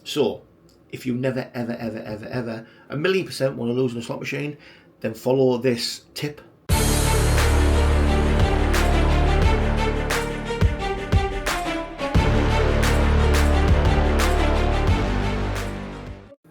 So if you never ever 1,000,000% want to lose on a slot machine, then follow this tip.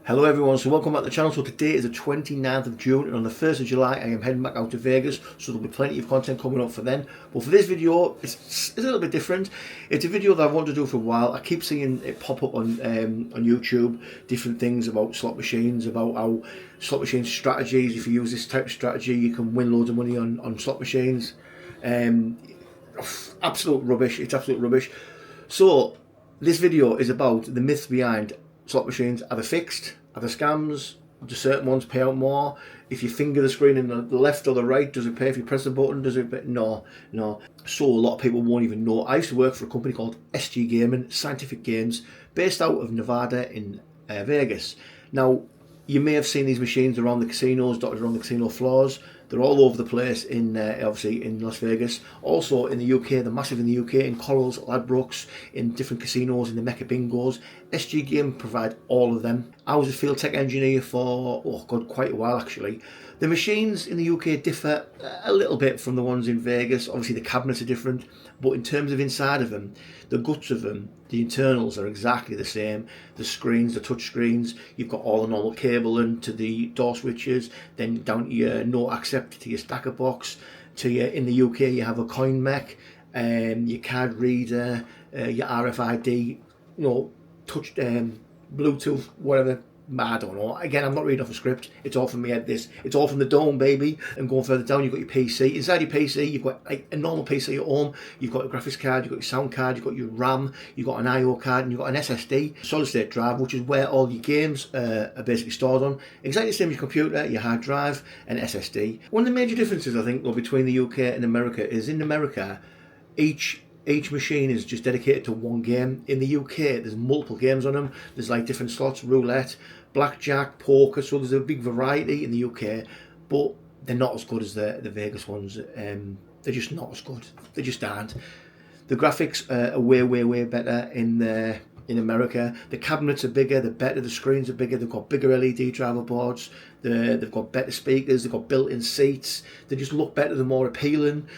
Hello everyone, so welcome back to the channel. So today is the 29th of June, and on the 1st of July I am heading back out to Vegas, so there'll be plenty of content coming up for then. But for this video, it's a little bit different. It's a video that I've wanted to do for a while. I keep seeing it pop up on YouTube, different things about slot machines, about how slot machine strategies, if you use this type of strategy, you can win loads of money on slot machines. Absolute rubbish, it's absolute rubbish. So this video is about the myths behind slot machines. Are they fixed? Are they scams? Do certain ones pay out more? If you finger the screen in the left or the right, does it pay if you press the button? Does it? No. So a lot of people won't even know. I used to work for a company called SG Gaming, Scientific Games, based out of Nevada in Vegas. Now, you may have seen these machines around the casinos, dotted around the casino floors. They're all over the place in, obviously, in Las Vegas. Also in the UK, they're massive in the UK, in Corals, Ladbrokes, in different casinos, in the Mecca Bingos. SG Game provide all of them. I was a field tech engineer for, quite a while actually. The machines in the UK differ a little bit from the ones in Vegas. Obviously the cabinets are different, but in terms of inside of them, the guts of them, the internals are exactly the same. The screens, the touch screens, you've got all the normal cabling to the door switches, then down to your no accept to your stacker box, to your, in the UK you have a coin mech, your card reader, your RFID, touch, Bluetooth, whatever. I don't know. Again, I'm not reading off a script. It's all from me at this. It's all from the dome, baby. And going further down, you've got your PC. Inside your PC, you've got like a normal PC at home. You've got a graphics card, you've got your sound card, you've got your RAM, you've got an I/O card, and you've got an SSD, solid state drive, which is where all your games are basically stored on. Exactly the same as your computer, your hard drive, and SSD. One of the major differences, I think, though, between the UK and America is in America, each machine is just dedicated to one game. In the UK, there's multiple games on them. There's like different slots, roulette, blackjack, poker, so there's a big variety in the UK, but they're not as good as the Vegas ones. They're just not as good. They just aren't. The graphics are way better in America. The cabinets are bigger, they're better, the screens are bigger, they've got bigger LED driver boards, they've got better speakers, they've got built-in seats, they just look better, they're more appealing.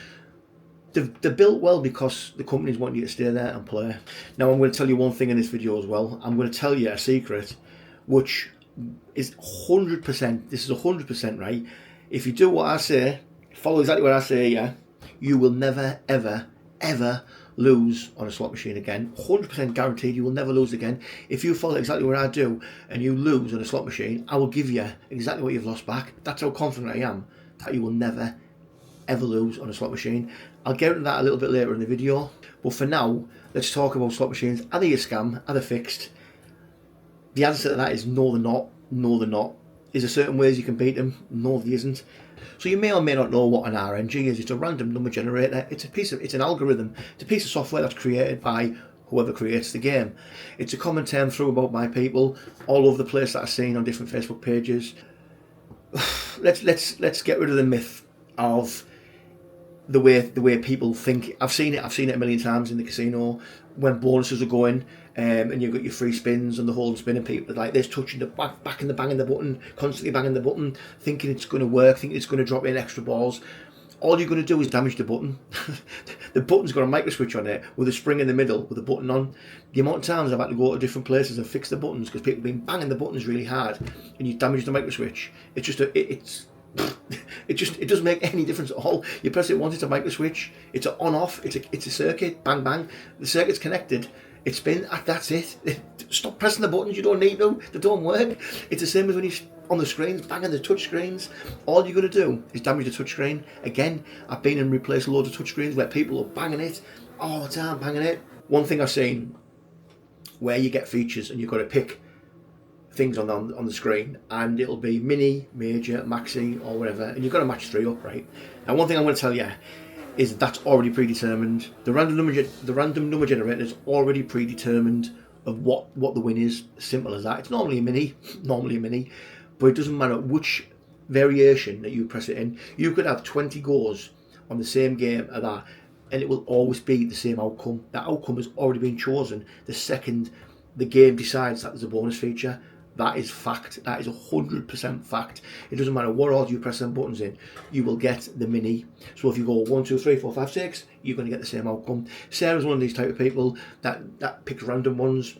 They're built well because the companies want you to stay there and play. Now I'm going to tell you one thing in this video as well. I'm going to tell you a secret, which is 100%, this is 100% right. If you do what I say, follow exactly what I say, yeah, you will never, ever lose on a slot machine again. 100% guaranteed you will never lose again. If you follow exactly what I do and you lose on a slot machine, I will give you exactly what you've lost back. That's how confident I am that you will never ever lose on a slot machine. I'll get into that a little bit later in the video, but for now, let's talk about slot machines. Are they a scam? Are they fixed? The answer to that is no, they're not. No, they're not. Is there certain ways you can beat them? No, there isn't. So you may or may not know what an RNG is. It's a random number generator. It's an algorithm. It's a piece of software that's created by whoever creates the game. It's a common term thrown about by people all over the place that I've seen on different Facebook pages. Let's get rid of the myth of the way people think. I've seen it a million times in the casino when bonuses are going, and you've got your free spins and the hold and spin, and people like this touching the back and the banging the button, constantly banging the button, thinking it's going to work, thinking it's going to drop in extra balls. All you're going to do is damage the button. The button's got a micro switch on it with a spring in the middle with a button on. The amount of times I've had to go to different places and fix the buttons because people have been banging the buttons really hard and you damage the micro switch. It's just it doesn't make any difference at all. You press it once, it's a micro switch. It's an on-off. It's a circuit. Bang bang. The circuit's connected. It spins. That's it. Stop pressing the buttons. You don't need them. They don't work. It's the same as when you're on the screens, banging the touch screens. All you're going to do is damage the touch screen. Again, I've been and replaced loads of touch screens where people are banging it all the time, banging it. One thing I've seen where you get features and you've got to pick things on the screen, and it'll be mini, major, maxi, or whatever, and you've got to match 3 up, right? Now, one thing I'm going to tell you is that's already predetermined. The random number generator is already predetermined of what the win is. Simple as that. It's normally a mini, but it doesn't matter which variation that you press it in. You could have 20 goes on the same game of that, and it will always be the same outcome. That outcome has already been chosen the second the game decides that there's a bonus feature. That is fact. That is 100% fact. It doesn't matter what order you press them buttons in, you will get the mini. So if you go 1, 2, 3, 4, 5, 6, you're going to get the same outcome. Sarah's one of these type of people that picks random ones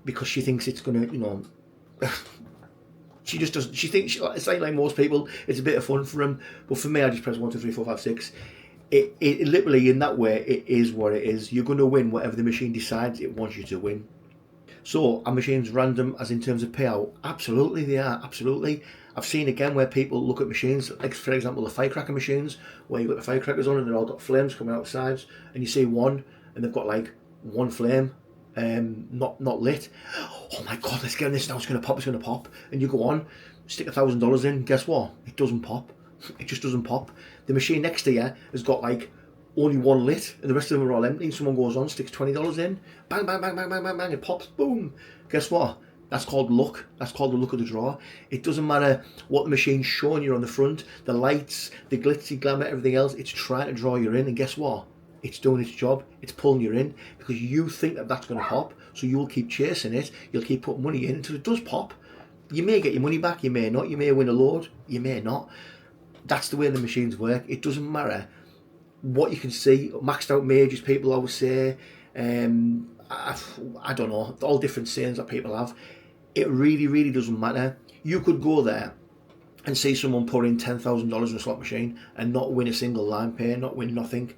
because she thinks it's going to, you know, she just doesn't. She thinks it's like most people. It's a bit of fun for them, but for me, I just press 1, 2, 3, 4, 5, 6. It literally, in that way, it is what it is. You're going to win whatever the machine decides it wants you to win. So are machines random as in terms of payout? Absolutely they are, absolutely. I've seen again where people look at machines, like for example the firecracker machines, where you've got the firecrackers on and they've all got flames coming out the sides, and you see one and they've got like one flame not lit. Oh my god, let's get on this now, it's going to pop. And you go on, stick $1,000 in, guess what? It doesn't pop. It just doesn't pop. The machine next to you has got like only one lit and the rest of them are all empty. Someone goes on, sticks $20 in, bang, bang, bang, bang, bang, bang, bang, it pops, boom. Guess what? That's called luck. That's called the luck of the draw. It doesn't matter what the machine's showing you on the front, the lights, the glitzy glamour, everything else, it's trying to draw you in, and guess what? It's doing its job. It's pulling you in because you think that that's going to pop, so you'll keep chasing it, you'll keep putting money in until it does pop. You may get your money back, you may not, you may win a load, you may not. That's the way the machines work. It doesn't matter what you can see. Maxed out mages, people always say. I don't know, all different sayings that people have. It really, really doesn't matter. You could go there and see someone put in $10,000 in a slot machine and not win a single line pay, not win nothing.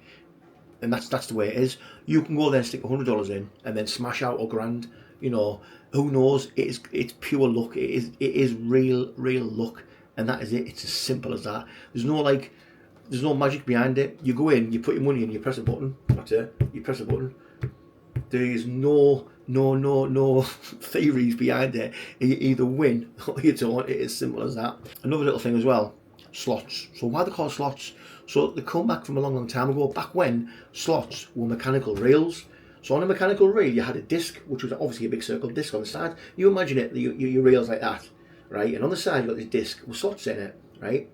And that's the way it is. You can go there and stick $100 in and then smash out $1,000. You know, who knows? It's pure luck. It is real luck. And that is it. It's as simple as that. There's no magic behind it. You go in, you put your money in, you press a button. That's it. You press a button. There is no theories behind it. You either win or you don't. It is simple as that. Another little thing as well, slots. So why they call slots? So they come back from a long time ago, back when slots were mechanical reels. So on a mechanical reel, you had a disc, which was obviously a big circle disc on the side. You imagine it, your reels like that, right? And on the side, you've got this disc with slots in it, right?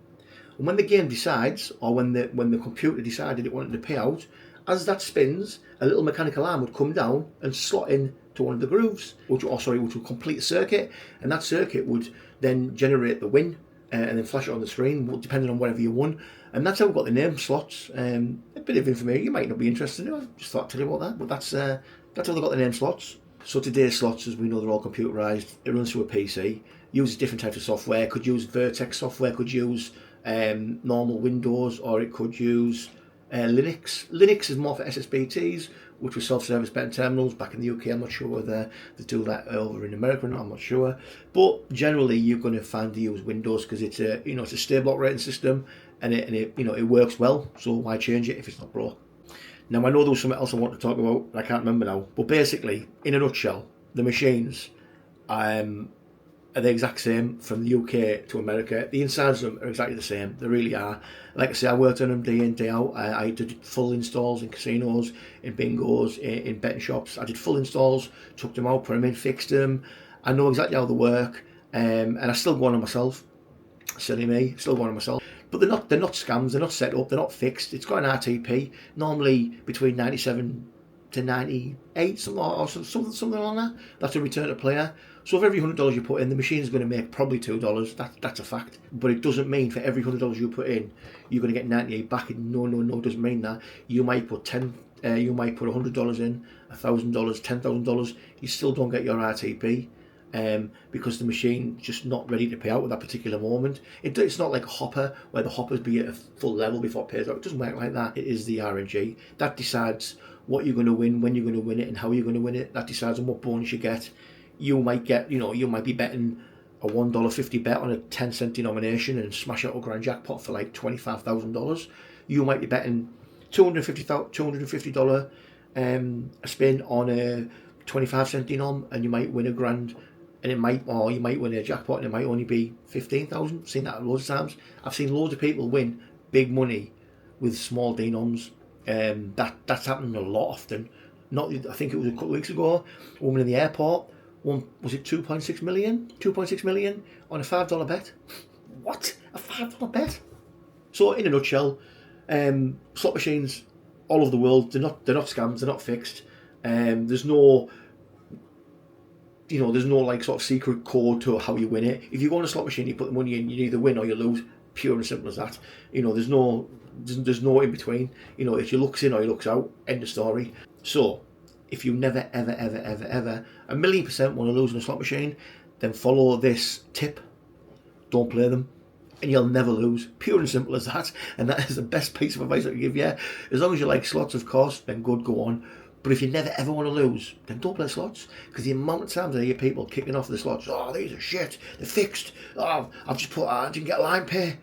And when the game decides, or when the computer decided it wanted to pay out, as that spins, a little mechanical arm would come down and slot in to one of the grooves, which would complete the circuit, and that circuit would then generate the win and then flash it on the screen, depending on whatever you won. And that's how we got the name slots. A bit of information you might not be interested in. I just thought I'd tell you about that, but that's how they got the name slots. So today's slots, as we know, they're all computerized. It runs through a PC. Uses different types of software. Could use Vertex software. Could use normal Windows, or it could use Linux. Linux is more for SSBTs, which were self-service betting terminals back in the UK. I'm not sure whether they do that over in America. I'm not sure, but generally you're going to find they use Windows because it's a stable operating system, and it works well. So why change it if it's not broke? Now I know there was something else I want to talk about, but I can't remember now. But basically, in a nutshell, the machines are the exact same from the UK to America. The insides of them are exactly the same. They really are. Like I say, I worked on them day in, day out. I did full installs in casinos, in bingos, in betting shops. I did full installs, took them out, put them in, fixed them. I know exactly how they work, and I still go on them myself. Silly me, still go on them myself. But they're not scams. They're not set up. They're not fixed. It's got an RTP, normally between 97 to 98, something along that. That's a return to player. So for every $100 you put in, the machine is going to make probably $2. That's a fact. But it doesn't mean for every $100 you put in, you're going to get 98 back. No, it doesn't mean that. You might put you might put $100 in, $1,000, $10,000. You still don't get your RTP. Because the machine's just not ready to pay out at that particular moment. It's not like a hopper where the hoppers be at a full level before it pays out. It doesn't work like that. It is the RNG that decides what you're going to win, when you're going to win it, and how you're going to win it. That decides on what bonus you get. You might be betting a $1.50 bet on a 10-cent denomination and smash out a grand jackpot for like $25,000. You might be betting $250 a spin on a 25-cent denom, and you might win a grand. And you might win a jackpot and it might only be 15,000. I've seen that loads of times. I've seen loads of people win big money with small denoms. That's happening a lot often. I think it was a couple of weeks ago, a woman in the airport won, was it 2.6 million? 2.6 million on a $5 bet. What? A $5 bet? So in a nutshell, slot machines all over the world, they're not scams, they're not fixed. There's no you know, there's no like sort of secret code to how you win it. If you go on a slot machine, you put the money in, you either win or you lose. Pure and simple as that. You know, there's no in between. You know, if your luck's in or your luck's out, end of story. So, if you never, ever, ever, ever, ever, 1,000,000% want to lose on a slot machine, then follow this tip. Don't play them, and you'll never lose. Pure and simple as that. And that is the best piece of advice I can give you. As long as you like slots, of course, then good, go on. But if you never ever want to lose, then don't play slots. Because the amount of times I hear people kicking off the slots, oh, these are shit, they're fixed, oh, I've just put, I didn't get line pay.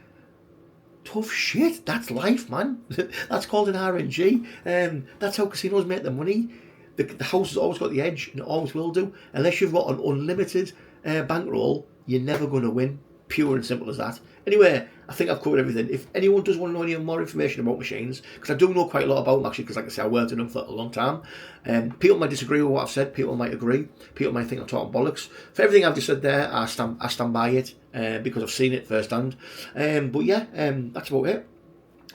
Tough shit, that's life, man. That's called an RNG. That's how casinos make their money. The house has always got the edge, and it always will do. Unless you've got an unlimited bankroll, you're never going to win. Pure and simple as that. Anyway, I think I've covered everything. If anyone does want to know any more information about machines, because I do know quite a lot about them actually, because like I say, I worked in them for a long time. People might disagree with what I've said, people might agree, people might think I'm talking bollocks. For everything I've just said there, I stand by it, because I've seen it firsthand. But yeah, that's about it.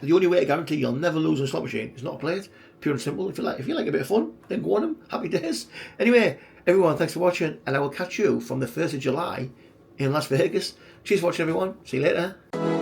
The only way to guarantee you'll never lose on a slot machine is not to play it. Pure and simple. If you like a bit of fun, then go on them. Happy days. Anyway, everyone, thanks for watching, and I will catch you from the 1st of July in Las Vegas. Cheers for watching, everyone. See you later.